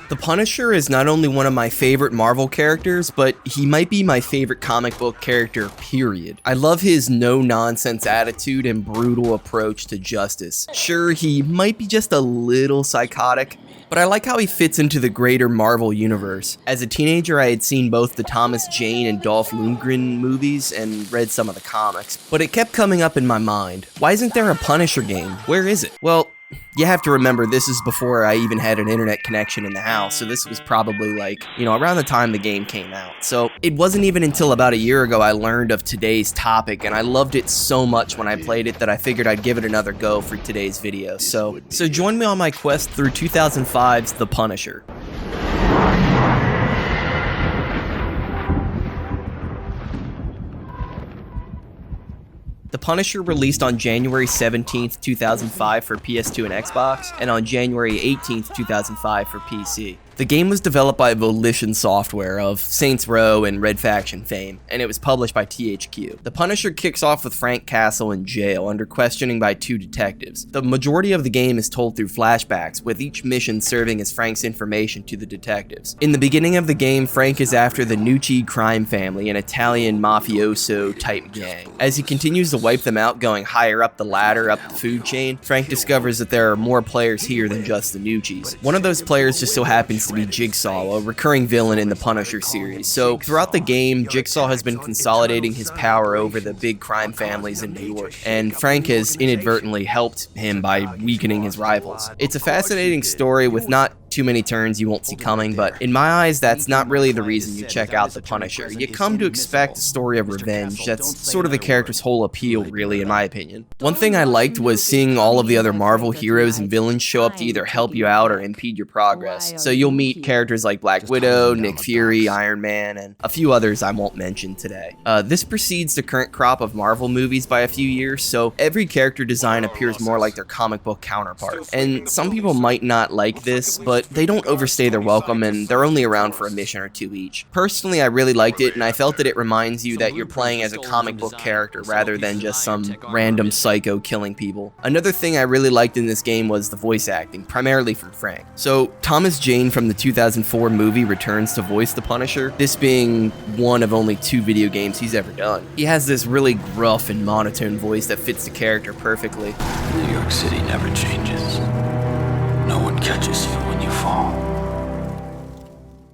The Punisher is not only one of my favorite Marvel characters, but he might be my favorite comic book character, period. I love his no-nonsense attitude and brutal approach to justice. Sure, he might be just a little psychotic, but I like how he fits into the greater Marvel universe. As a teenager, I had seen both the Thomas Jane and Dolph Lundgren movies and read some of the comics, but it kept coming up in my mind. Why isn't there a Punisher game? Where is it? Well, you have to remember this is before I even had an internet connection in the house, so this was probably like, around the time the game came out. So it wasn't even until about a year ago I learned of today's topic, and I loved it so much when I played it that I figured I'd give it another go for today's video. So join me on my quest through 2005's The Punisher. The Punisher released on January 17th, 2005 for PS2 and Xbox, and on January 18th, 2005 for PC. The game was developed by Volition Software of Saints Row and Red Faction fame, and it was published by THQ. The Punisher kicks off with Frank Castle in jail under questioning by two detectives. The majority of the game is told through flashbacks, with each mission serving as Frank's information to the detectives. In the beginning of the game, Frank is after the Nucci crime family, an Italian mafioso-type gang. As he continues to wipe them out, going higher up the ladder, up the food chain, Frank discovers that there are more players here than just the Nuccis. One of those players just so happens to be Jigsaw, a recurring villain in the Punisher series. So throughout the game, Jigsaw has been consolidating his power over the big crime families in New York, and Frank has inadvertently helped him by weakening his rivals. It's a fascinating story with not too many turns you won't see coming, but in my eyes, that's not really the reason you check out The Punisher. You come to expect a story of revenge. That's sort of the character's whole appeal, really, in my opinion. One thing I liked was seeing all of the other Marvel heroes and villains show up to either help you out or impede your progress. So you'll meet characters like Black Widow, Nick Fury, Iron Man, and a few others I won't mention today. This precedes the current crop of Marvel movies by a few years, so every character design appears more like their comic book counterpart. And some people might not like this, but they don't overstay their welcome, and they're only around for a mission or two each. Personally, I really liked it, and I felt that it reminds you that you're playing as a comic book character rather than just some random psycho killing people. Another thing I really liked in this game was the voice acting, primarily from Frank. So Thomas Jane from the 2004 movie returns to voice the Punisher, this being one of only 2 video games he's ever done. He has this really gruff and monotone voice that fits the character perfectly. New York City never changes. No one catches you when you fall.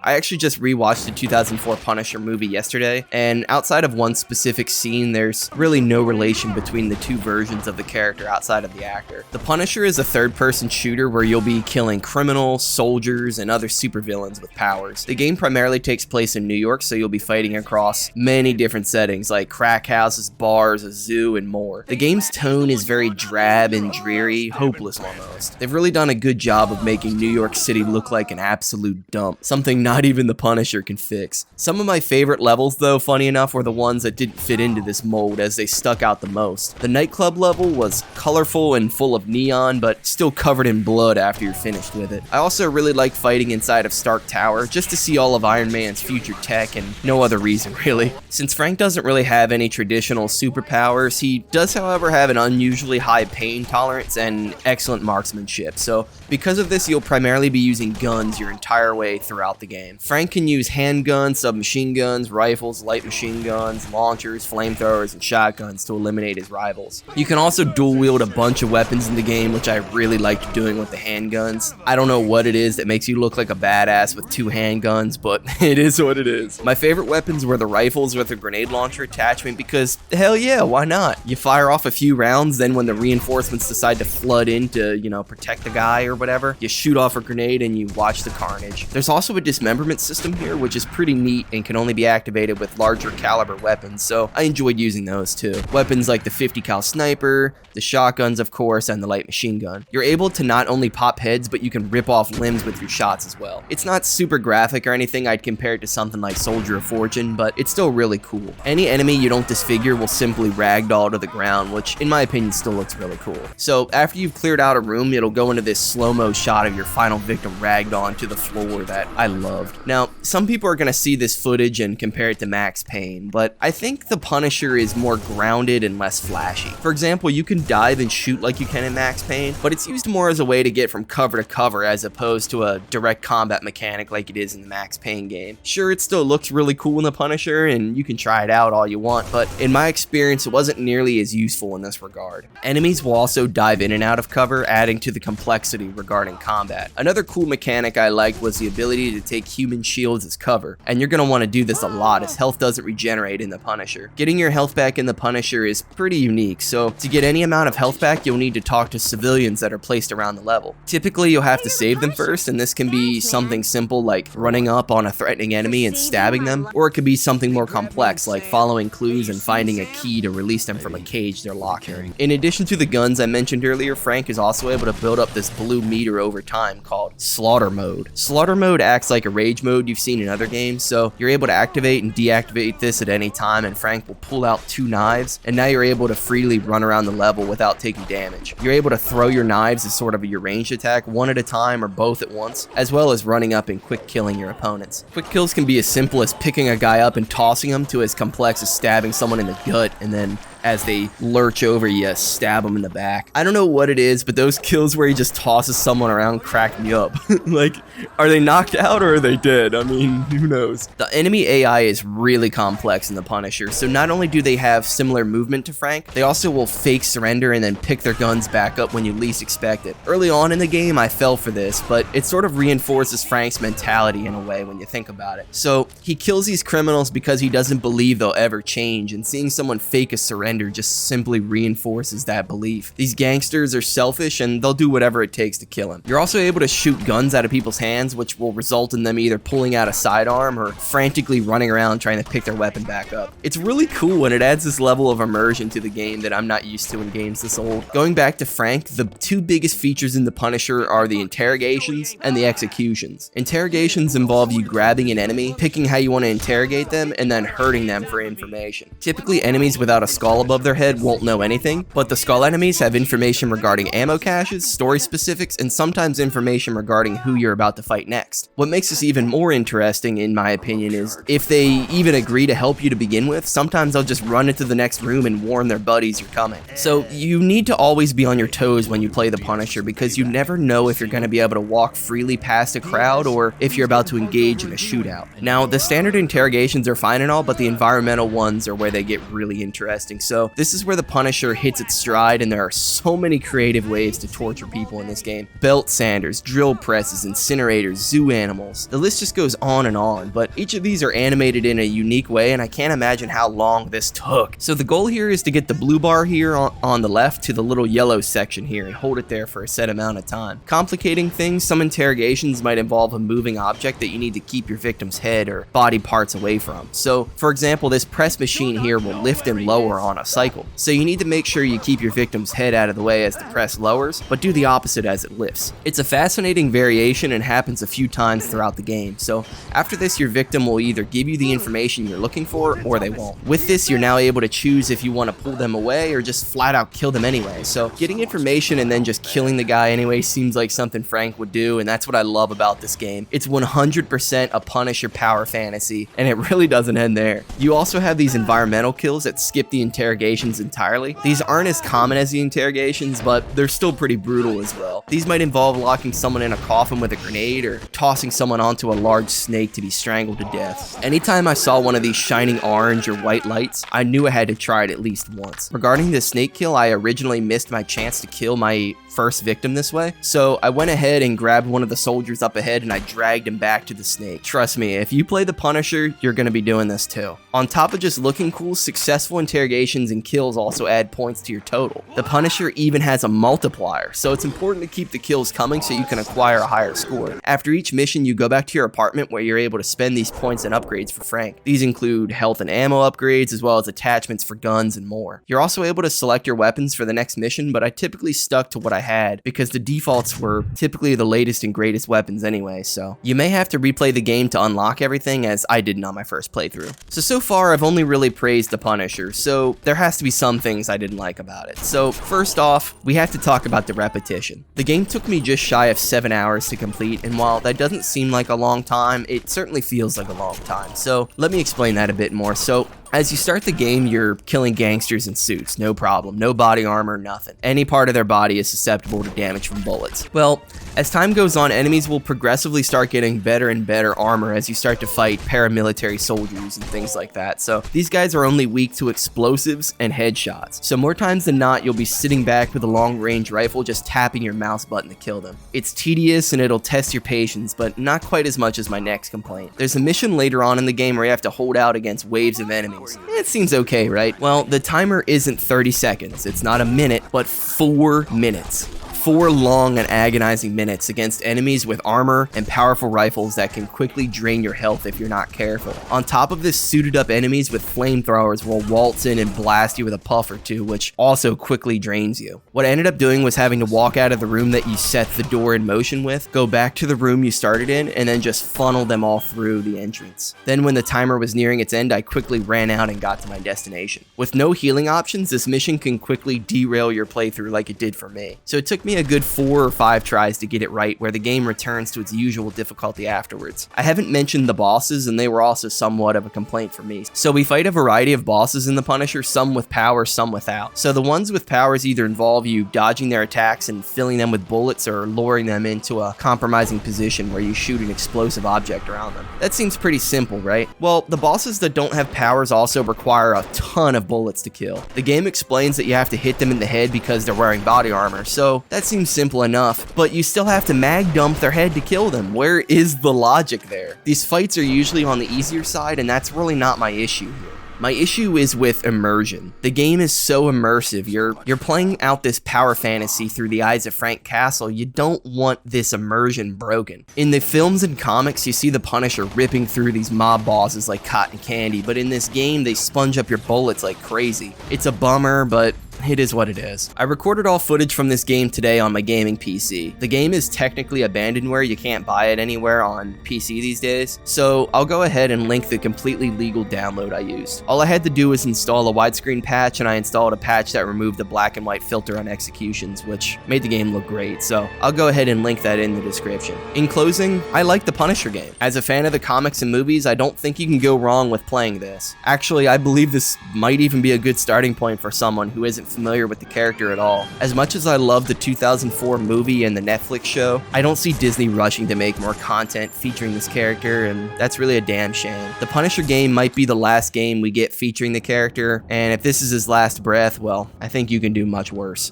I actually just rewatched the 2004 Punisher movie yesterday, and outside of one specific scene, there's really no relation between the two versions of the character outside of the actor. The Punisher is a third-person shooter where you'll be killing criminals, soldiers, and other supervillains with powers. The game primarily takes place in New York, so you'll be fighting across many different settings like crack houses, bars, a zoo, and more. The game's tone is very drab and dreary, hopeless almost. They've really done a good job of making New York City look like an absolute dump, something not even the Punisher can fix. Some of my favorite levels, though, funny enough, were the ones that didn't fit into this mold, as they stuck out the most. The nightclub level was colorful and full of neon, but still covered in blood after you're finished with it. I also really like fighting inside of Stark Tower, just to see all of Iron Man's future tech, and no other reason, really. Since Frank doesn't really have any traditional superpowers, he does, however, have an unusually high pain tolerance and excellent marksmanship, so because of this, you'll primarily be using guns your entire way throughout the game. Frank can use handguns, submachine guns, rifles, light machine guns, launchers, flamethrowers, and shotguns to eliminate his rivals. You can also dual wield a bunch of weapons in the game, which I really liked doing with the handguns. I don't know what it is that makes you look like a badass with 2 handguns, but it is what it is. My favorite weapons were the rifles with a grenade launcher attachment because, hell yeah, why not? You fire off a few rounds, then when the reinforcements decide to flood in to, protect the guy or whatever, you shoot off a grenade and you watch the carnage. There's also a dismemberment system here, which is pretty neat and can only be activated with larger caliber weapons, so I enjoyed using those too. Weapons like the 50 cal sniper, the shotguns of course, and the light machine gun. You're able to not only pop heads, but you can rip off limbs with your shots as well. It's not super graphic or anything. I'd compare it to something like Soldier of Fortune, but it's still really cool. Any enemy you don't disfigure will simply ragdoll to the ground, which in my opinion still looks really cool. So after you've cleared out a room, it'll go into this slow-mo shot of your final victim ragdolling to the floor that I love. loved. Now, some people are going to see this footage and compare it to Max Payne, but I think the Punisher is more grounded and less flashy. For example, you can dive and shoot like you can in Max Payne, but it's used more as a way to get from cover to cover as opposed to a direct combat mechanic like it is in the Max Payne game. Sure, it still looks really cool in the Punisher, and you can try it out all you want, but in my experience, it wasn't nearly as useful in this regard. Enemies will also dive in and out of cover, adding to the complexity regarding combat. Another cool mechanic I liked was the ability to take human shields as cover, and you're going to want to do this a lot as health doesn't regenerate in the Punisher. Getting your health back in the Punisher is pretty unique, so to get any amount of health back, you'll need to talk to civilians that are placed around the level. Typically, you'll have to save them first, and this can be something simple like running up on a threatening enemy and stabbing them, or it could be something more complex like following clues and finding a key to release them from a cage they're locked in. In addition to the guns I mentioned earlier, Frank is also able to build up this blue meter over time called Slaughter Mode. Slaughter Mode acts like a rage mode you've seen in other games, so you're able to activate and deactivate this at any time, and Frank will pull out 2 knives, and now you're able to freely run around the level without taking damage. You're able to throw your knives as sort of your ranged attack, one at a time or both at once, as well as running up and quick killing your opponents. Quick kills can be as simple as picking a guy up and tossing him to as complex as stabbing someone in the gut and then as they lurch over you, stab them in the back. I don't know what it is, but those kills where he just tosses someone around crack me up. Like, are they knocked out or are they dead? I mean, who knows? The enemy AI is really complex in the Punisher, so not only do they have similar movement to Frank, they also will fake surrender and then pick their guns back up when you least expect it. Early on in the game, I fell for this, but it sort of reinforces Frank's mentality in a way when you think about it. So, he kills these criminals because he doesn't believe they'll ever change, and seeing someone fake a surrender just simply reinforces that belief. These gangsters are selfish and they'll do whatever it takes to kill him. You're also able to shoot guns out of people's hands, which will result in them either pulling out a sidearm or frantically running around trying to pick their weapon back up. It's really cool and it adds this level of immersion to the game that I'm not used to in games this old. Going back to Frank, the 2 biggest features in the Punisher are the interrogations and the executions. Interrogations involve you grabbing an enemy, picking how you want to interrogate them, and then hurting them for information. Typically, enemies without a skull above their head won't know anything, but the skull enemies have information regarding ammo caches, story specifics, and sometimes information regarding who you're about to fight next. What makes this even more interesting, in my opinion, is if they even agree to help you to begin with, sometimes they'll just run into the next room and warn their buddies you're coming. So you need to always be on your toes when you play the Punisher because you never know if you're going to be able to walk freely past a crowd or if you're about to engage in a shootout. Now, the standard interrogations are fine and all, but the environmental ones are where they get really interesting. So this is where the Punisher hits its stride, and there are so many creative ways to torture people in this game. Belt sanders, drill presses, incinerators, zoo animals. The list just goes on, but each of these are animated in a unique way, and I can't imagine how long this took. So the goal here is to get the blue bar here on the left to the little yellow section here and hold it there for a set amount of time. Complicating things, some interrogations might involve a moving object that you need to keep your victim's head or body parts away from. So, for example, this press machine here will lift and lower on a cycle. So you need to make sure you keep your victim's head out of the way as the press lowers, but do the opposite as it lifts. It's a fascinating variation and happens a few times throughout the game. So after this, your victim will either give you the information you're looking for or they won't. With this, you're now able to choose if you want to pull them away or just flat out kill them anyway. So getting information and then just killing the guy anyway seems like something Frank would do, and that's what I love about this game. It's 100% a Punisher power fantasy, and it really doesn't end there. You also have these environmental kills that skip the interrogations entirely. These aren't as common as the interrogations, but they're still pretty brutal as well. These might involve locking someone in a coffin with a grenade or tossing someone onto a large snake to be strangled to death. Anytime I saw one of these shining orange or white lights, I knew I had to try it at least once. Regarding the snake kill, I originally missed my chance to kill my first victim this way, so I went ahead and grabbed one of the soldiers up ahead and I dragged him back to the snake. Trust me, if you play the Punisher, you're gonna be doing this too. On top of just looking cool, successful interrogations and kills also add points to your total. The Punisher even has a multiplier, so it's important to keep the kills coming so you can acquire a higher score. After each mission, you go back to your apartment where you're able to spend these points and upgrades for Frank. These include health and ammo upgrades, as well as attachments for guns and more. You're also able to select your weapons for the next mission, but I typically stuck to what I had because the defaults were typically the latest and greatest weapons anyway, so you may have to replay the game to unlock everything, as I didn't on my first playthrough. So far I've only really praised the Punisher, so there has to be some things I didn't like about it. So first off, we have to talk about the repetition. The game took me just shy of 7 hours to complete, and while that doesn't seem like a long time, it certainly feels like a long time. So let me explain that a bit more. So as you start the game, you're killing gangsters in suits, no problem, no body armor, nothing. Any part of their body is susceptible to damage from bullets. Well, as time goes on, enemies will progressively start getting better and better armor as you start to fight paramilitary soldiers and things like that. So these guys are only weak to explosives and headshots. So more times than not, you'll be sitting back with a long-range rifle just tapping your mouse button to kill them. It's tedious and it'll test your patience, but not quite as much as my next complaint. There's a mission later on in the game where you have to hold out against waves of enemies. It seems okay, right? Well, the timer isn't 30 seconds. It's not a minute, but 4 minutes. 4 long and agonizing minutes against enemies with armor and powerful rifles that can quickly drain your health if you're not careful. On top of this, suited up enemies with flamethrowers will waltz in and blast you with a puff or two, which also quickly drains you. What I ended up doing was having to walk out of the room that you set the door in motion with, go back to the room you started in, and then just funnel them all through the entrance. Then when the timer was nearing its end, I quickly ran out and got to my destination. With no healing options, this mission can quickly derail your playthrough like it did for me. So it took me a good 4 or 5 tries to get it right, where the game returns to its usual difficulty afterwards. I haven't mentioned the bosses, and they were also somewhat of a complaint for me. So we fight a variety of bosses in the Punisher, some with power, some without. So the ones with powers either involve you dodging their attacks and filling them with bullets, or luring them into a compromising position where you shoot an explosive object around them. That seems pretty simple, right? Well, the bosses that don't have powers also require a ton of bullets to kill. The game explains that you have to hit them in the head because they're wearing body armor, so that seems simple enough, but you still have to mag dump their head to kill them. Where is the logic there? These fights are usually on the easier side, and that's really not my issue here. My issue is with immersion. The game is so immersive. You're playing out this power fantasy through the eyes of Frank Castle. You don't want this immersion broken. In the films and comics, you see the Punisher ripping through these mob bosses like cotton candy, but in this game, they sponge up your bullets like crazy. It's a bummer, but it is what it is. I recorded all footage from this game today on my gaming PC. The game is technically abandonware. You can't buy it anywhere on PC these days, so I'll go ahead and link the completely legal download I used. All I had to do was install a widescreen patch, and I installed a patch that removed the black and white filter on executions, which made the game look great, so I'll go ahead and link that in the description. In closing, I like the Punisher game. As a fan of the comics and movies, I don't think you can go wrong with playing this. Actually, I believe this might even be a good starting point for someone who isn't familiar with the character at all. As much as I love the 2004 movie and the Netflix show, I don't see Disney rushing to make more content featuring this character, and that's really a damn shame. The Punisher game might be the last game we get featuring the character, and if this is his last breath, well, I think you can do much worse.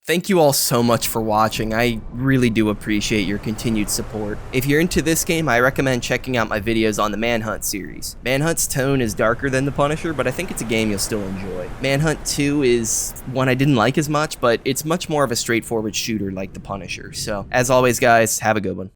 Thank you all so much for watching. I really do appreciate your continued support. If you're into this game, I recommend checking out my videos on the Manhunt series. Manhunt's tone is darker than the Punisher, but I think it's a game you'll still enjoy. Manhunt 2 is one I didn't like as much, but it's much more of a straightforward shooter like the Punisher. So, as always guys, have a good one.